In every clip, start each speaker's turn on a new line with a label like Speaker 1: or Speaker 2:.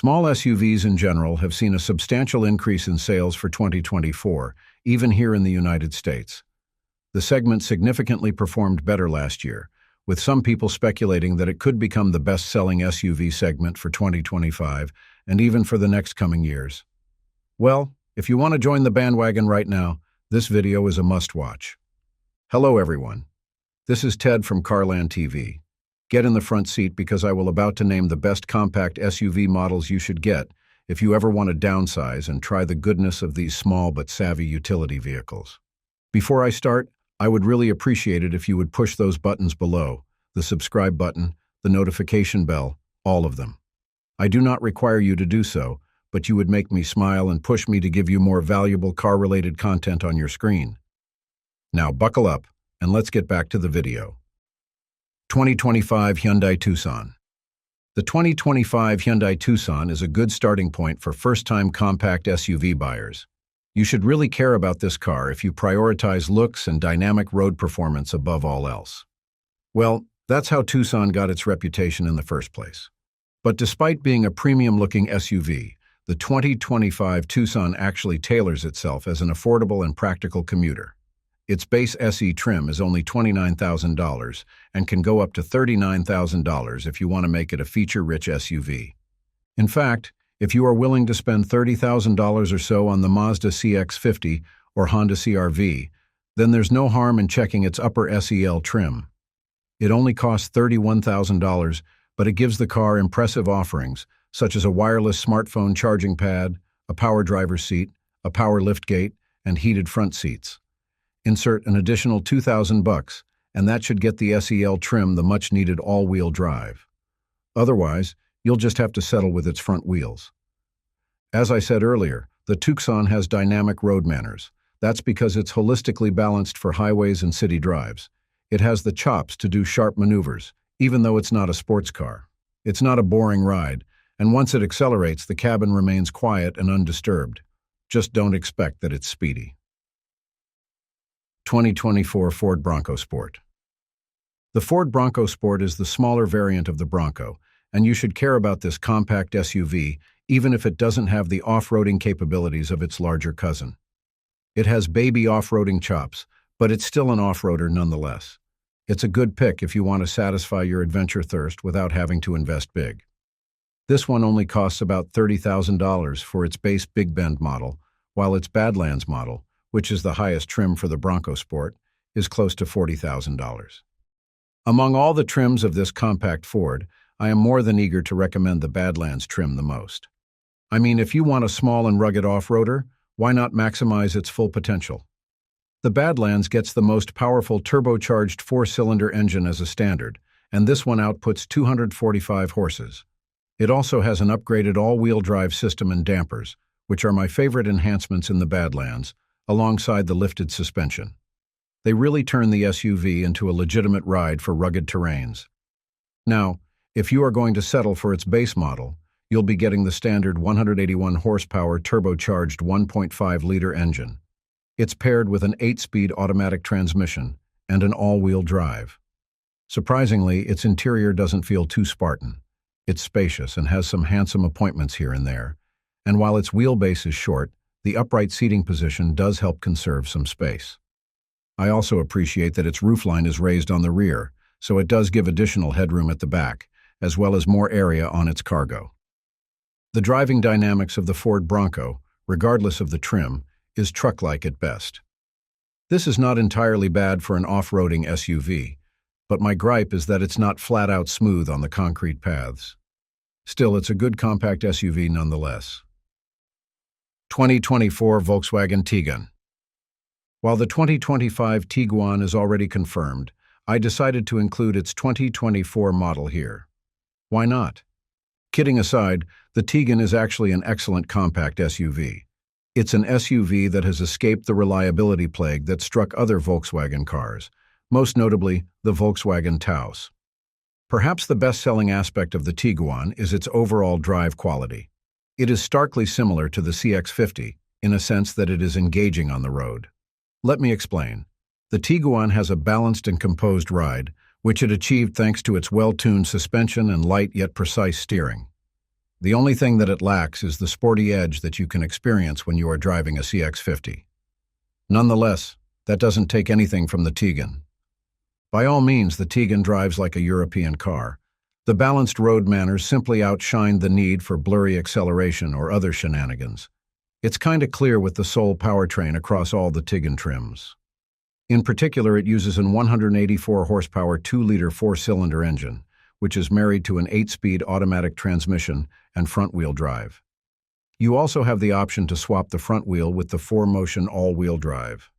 Speaker 1: Small SUVs in general have seen a substantial increase in sales for 2024, even here in the United States. The segment significantly performed better last year, with some people speculating that it could become the best-selling SUV segment for 2025 and even for the next coming years. Well, if you want to join the bandwagon right now, this video is a must-watch. Hello everyone. This is Ted from CarlandTV. Get in the front seat because I will about to name the best compact SUV models you should get if you ever want to downsize and try the goodness of these small but savvy utility vehicles. Before I start, I would really appreciate it if you would push those buttons below, the subscribe button, the notification bell, all of them. I do not require you to do so, but you would make me smile and push me to give you more valuable car-related content on your screen. Now buckle up, and let's get back to the video. 2025 Hyundai Tucson. The 2025 Hyundai Tucson is a good starting point for first-time compact SUV buyers. You should really care about this car if you prioritize looks and dynamic road performance above all else. Well, that's how Tucson got its reputation in the first place. But despite being a premium-looking SUV, the 2025 Tucson actually tailors itself as an affordable and practical commuter. Its base SE trim is only $29,000 and can go up to $39,000 if you want to make it a feature-rich SUV. In fact, if you are willing to spend $30,000 or so on the Mazda CX-50 or Honda CR-V, then there's no harm in checking its upper SEL trim. It only costs $31,000, but it gives the car impressive offerings, such as a wireless smartphone charging pad, a power driver's seat, a power liftgate, and heated front seats. Insert an additional $2,000, and that should get the SEL trim the much-needed all-wheel drive. Otherwise, you'll just have to settle with its front wheels. As I said earlier, the Tucson has dynamic road manners. That's because it's holistically balanced for highways and city drives. It has the chops to do sharp maneuvers, even though it's not a sports car. It's not a boring ride, and once it accelerates, the cabin remains quiet and undisturbed. Just don't expect that it's speedy. 2024 Ford Bronco Sport. The Ford Bronco Sport is the smaller variant of the Bronco, and you should care about this compact SUV even if it doesn't have the off-roading capabilities of its larger cousin. It has baby off-roading chops, but it's still an off-roader nonetheless. It's a good pick if you want to satisfy your adventure thirst without having to invest big. This one only costs about $30,000 for its base Big Bend model, while its Badlands model, which is the highest trim for the Bronco Sport, is close to $40,000. Among all the trims of this compact Ford, I am more than eager to recommend the Badlands trim the most. I mean, if you want a small and rugged off-roader, why not maximize its full potential? The Badlands gets the most powerful turbocharged four-cylinder engine as a standard, and this one outputs 245 horses. It also has an upgraded all-wheel drive system and dampers, which are my favorite enhancements in the Badlands, alongside the lifted suspension. They really turn the SUV into a legitimate ride for rugged terrains. Now, if you are going to settle for its base model, you'll be getting the standard 181 horsepower turbocharged 1.5-liter engine. It's paired with an 8-speed automatic transmission and an all-wheel drive. Surprisingly, its interior doesn't feel too Spartan. It's spacious and has some handsome appointments here and there, and while its wheelbase is short, the upright seating position does help conserve some space. I also appreciate that its roofline is raised on the rear, so it does give additional headroom at the back, as well as more area on its cargo. The driving dynamics of the Ford Bronco, regardless of the trim, is truck-like at best. This is not entirely bad for an off-roading SUV, but my gripe is that it's not flat-out smooth on the concrete paths. Still, it's a good compact SUV nonetheless. 2024 Volkswagen Tiguan. While the 2025 Tiguan is already confirmed, I decided to include its 2024 model here. Why not? Kidding aside, the Tiguan is actually an excellent compact SUV. It's an SUV that has escaped the reliability plague that struck other Volkswagen cars, most notably the Volkswagen Taos. Perhaps the best-selling aspect of the Tiguan is its overall drive quality. It is starkly similar to the CX-50, in a sense that it is engaging on the road. Let me explain. The Tiguan has a balanced and composed ride, which it achieved thanks to its well-tuned suspension and light yet precise steering. The only thing that it lacks is the sporty edge that you can experience when you are driving a CX-50. Nonetheless, that doesn't take anything from the Tiguan. By all means, the Tiguan drives like a European car. The balanced road manners simply outshine the need for blurry acceleration or other shenanigans. It's kinda clear with the sole powertrain across all the Tiguan trims. In particular, it uses an 184 horsepower 2-liter 4-cylinder engine, which is married to an 8-speed automatic transmission and front-wheel drive. You also have the option to swap the front wheel with the 4Motion all-wheel drive.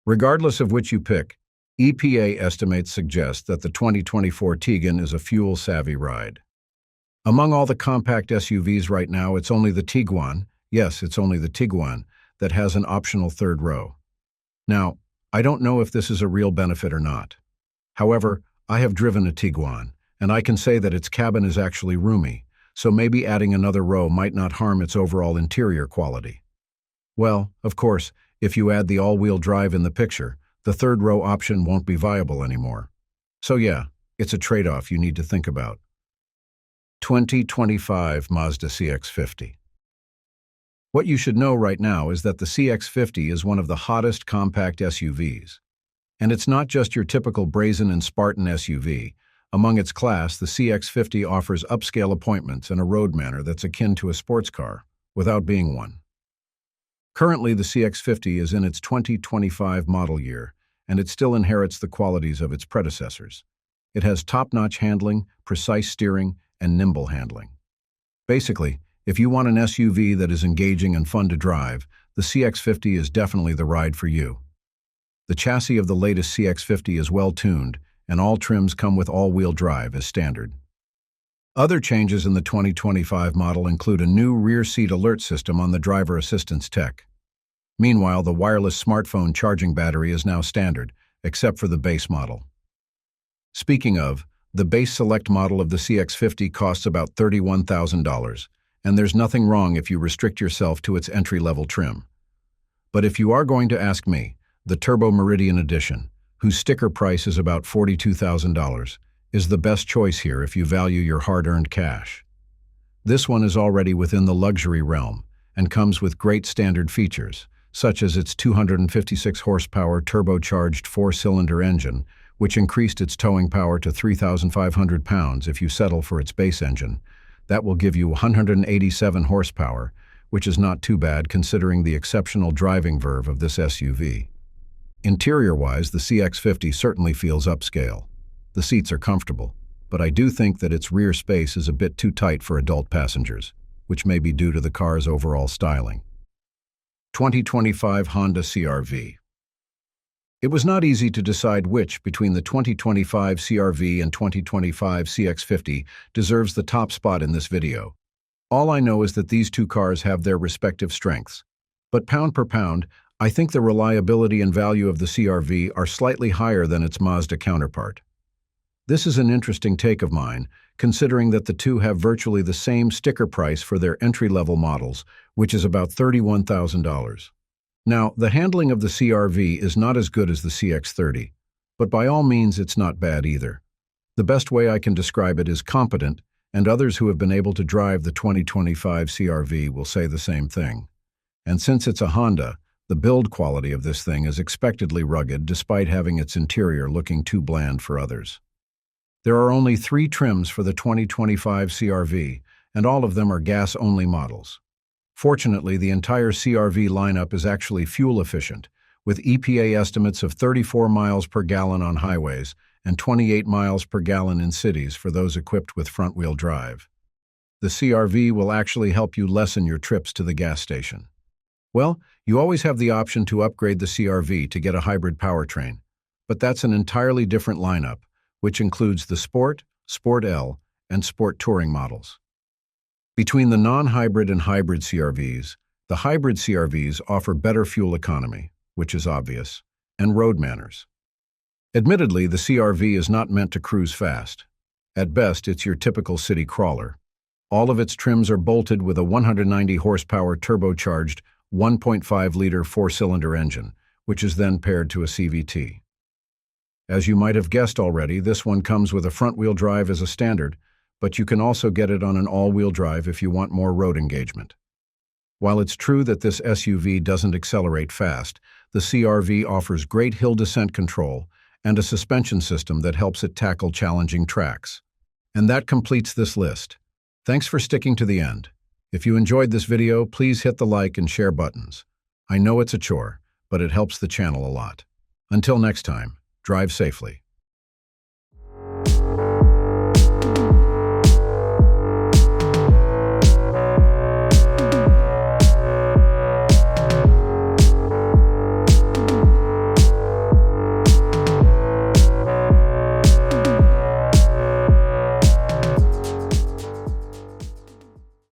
Speaker 1: Regardless of which you pick, EPA estimates suggest that the 2024 Tiguan is a fuel-savvy ride. Among all the compact SUVs right now, it's only the Tiguan, yes, it's only the Tiguan, that has an optional third row. Now, I don't know if this is a real benefit or not. However, I have driven a Tiguan, and I can say that its cabin is actually roomy, so maybe adding another row might not harm its overall interior quality. Well, of course, if you add the all-wheel drive in the picture, the third row option won't be viable anymore. So yeah, it's a trade-off you need to think about. 2025 Mazda CX-50. What you should know right now is that the CX-50 is one of the hottest compact SUVs. And it's not just your typical brazen and Spartan SUV. Among its class, the CX-50 offers upscale appointments and a road manner that's akin to a sports car, without being one. Currently, the CX-50 is in its 2025 model year, and it still inherits the qualities of its predecessors. It has top-notch handling, precise steering, and nimble handling. Basically, if you want an SUV that is engaging and fun to drive, the CX-50 is definitely the ride for you. The chassis of the latest CX-50 is well-tuned, and all trims come with all-wheel drive as standard. Other changes in the 2025 model include a new rear seat alert system on the driver assistance tech. Meanwhile, the wireless smartphone charging battery is now standard, except for the base model. Speaking of, the base select model of the CX-50 costs about $31,000, and there's nothing wrong if you restrict yourself to its entry-level trim. But if you are going to ask me, the Turbo Meridian Edition, whose sticker price is about $42,000, is the best choice here if you value your hard-earned cash. This one is already within the luxury realm and comes with great standard features, such as its 256 horsepower turbocharged 4-cylinder engine, which increased its towing power to 3,500 pounds if you settle for its base engine. That will give you 187 horsepower, which is not too bad considering the exceptional driving verve of this SUV. Interior-wise, the CX-50 certainly feels upscale. The seats are comfortable, but I do think that its rear space is a bit too tight for adult passengers, which may be due to the car's overall styling. 2025 Honda CR-V. It was not easy to decide which between the 2025 CR-V and 2025 CX-50 deserves the top spot in this video. All I know is that these two cars have their respective strengths. But pound per pound, I think the reliability and value of the CR-V are slightly higher than its Mazda counterpart. This is an interesting take of mine, considering that the two have virtually the same sticker price for their entry-level models, which is about $31,000. Now, the handling of the CR-V is not as good as the CX-30, but by all means it's not bad either. The best way I can describe it is competent, and others who have been able to drive the 2025 CR-V will say the same thing. And since it's a Honda, the build quality of this thing is expectedly rugged despite having its interior looking too bland for others. There are only 3 trims for the 2025 CR-V, and all of them are gas-only models. Fortunately, the entire CR-V lineup is actually fuel-efficient, with EPA estimates of 34 miles per gallon on highways and 28 miles per gallon in cities for those equipped with front-wheel drive. The CR-V will actually help you lessen your trips to the gas station. Well, you always have the option to upgrade the CR-V to get a hybrid powertrain, but that's an entirely different lineup, which includes the Sport, Sport L, and Sport Touring models. Between the non-hybrid and hybrid CR-Vs, the hybrid CR-Vs offer better fuel economy, which is obvious, and road manners. Admittedly, the CR-V is not meant to cruise fast. At best, it's your typical city crawler. All of its trims are bolted with a 190 horsepower turbocharged 1.5-liter 4-cylinder engine, which is then paired to a CVT. As you might have guessed already, this one comes with a front-wheel drive as a standard, but you can also get it on an all-wheel drive if you want more road engagement. While it's true that this SUV doesn't accelerate fast, the CR-V offers great hill descent control and a suspension system that helps it tackle challenging tracks. And that completes this list. Thanks for sticking to the end. If you enjoyed this video, please hit the like and share buttons. I know it's a chore, but it helps the channel a lot. Until next time, drive safely.